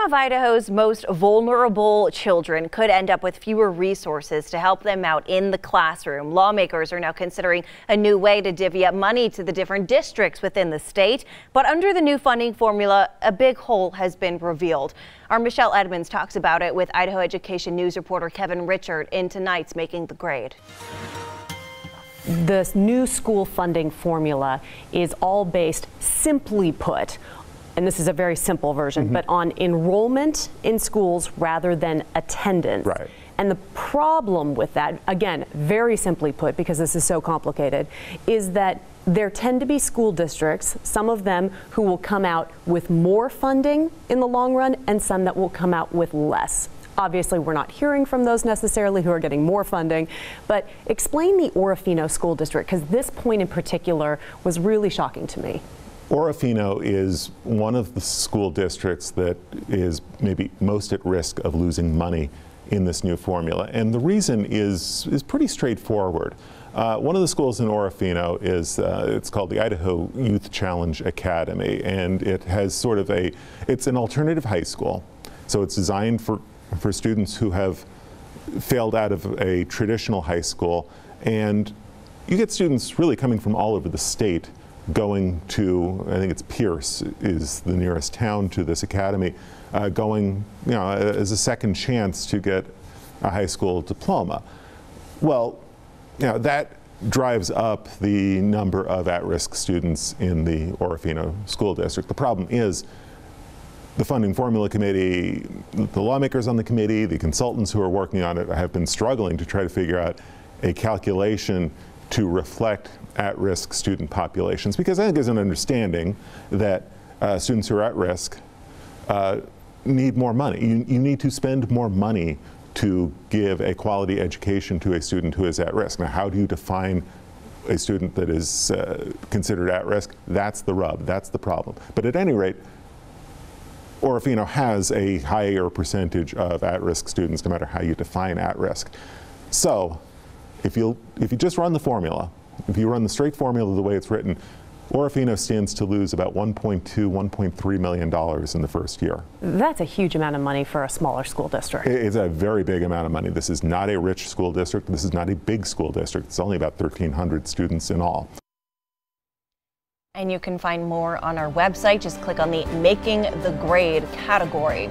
of Idaho's most vulnerable children could end up with fewer resources to help them out in the classroom. Lawmakers are now considering a new way to divvy up money to the different districts within the state. But under the new funding formula, a big hole has been revealed. Our Michelle Edmonds talks about it with Idaho Education News reporter Kevin Richard in tonight's Making the Grade. The new school funding formula is all based, simply put, and this is a very simple version, but on enrollment in schools rather than attendance. Right. And the problem with that, again, very simply put, because this is so complicated, is that there tend to be school districts, some of them who will come out with more funding in the long run and some that will come out with less. Obviously, we're not hearing from those necessarily who are getting more funding, but explain the Orofino School District, because this point in particular was really shocking to me. Orofino is one of the school districts that is maybe most at risk of losing money in this new formula. And the reason is pretty straightforward. One of the schools in Orofino is, it's called the Idaho Youth Challenge Academy, and it has sort of it's an alternative high school. So it's designed for students who have failed out of a traditional high school. And you get students really coming from all over the state going to, I think it's Pierce is the nearest town to this academy, going, as a second chance to get a high school diploma. Well, that drives up the number of at-risk students in the Orofino School District. The problem is the funding formula committee, the lawmakers on the committee, the consultants who are working on it have been struggling to try to figure out a calculation to reflect at-risk student populations, because I think there's an understanding that students who are at risk need more money. You need to spend more money to give a quality education to a student who is at risk. Now, how do you define a student that is considered at risk? That's the rub, that's the problem. But at any rate, Orofino has a higher percentage of at-risk students, no matter how you define at-risk. So, if you just run the formula, if you run the straight formula the way it's written, Orofino stands to lose about $1.2, $1.3 million in the first year. That's a huge amount of money for a smaller school district. It's a very big amount of money. This is not a rich school district. This is not a big school district. It's only about 1,300 students in all. And you can find more on our website. Just click on the Making the Grade category.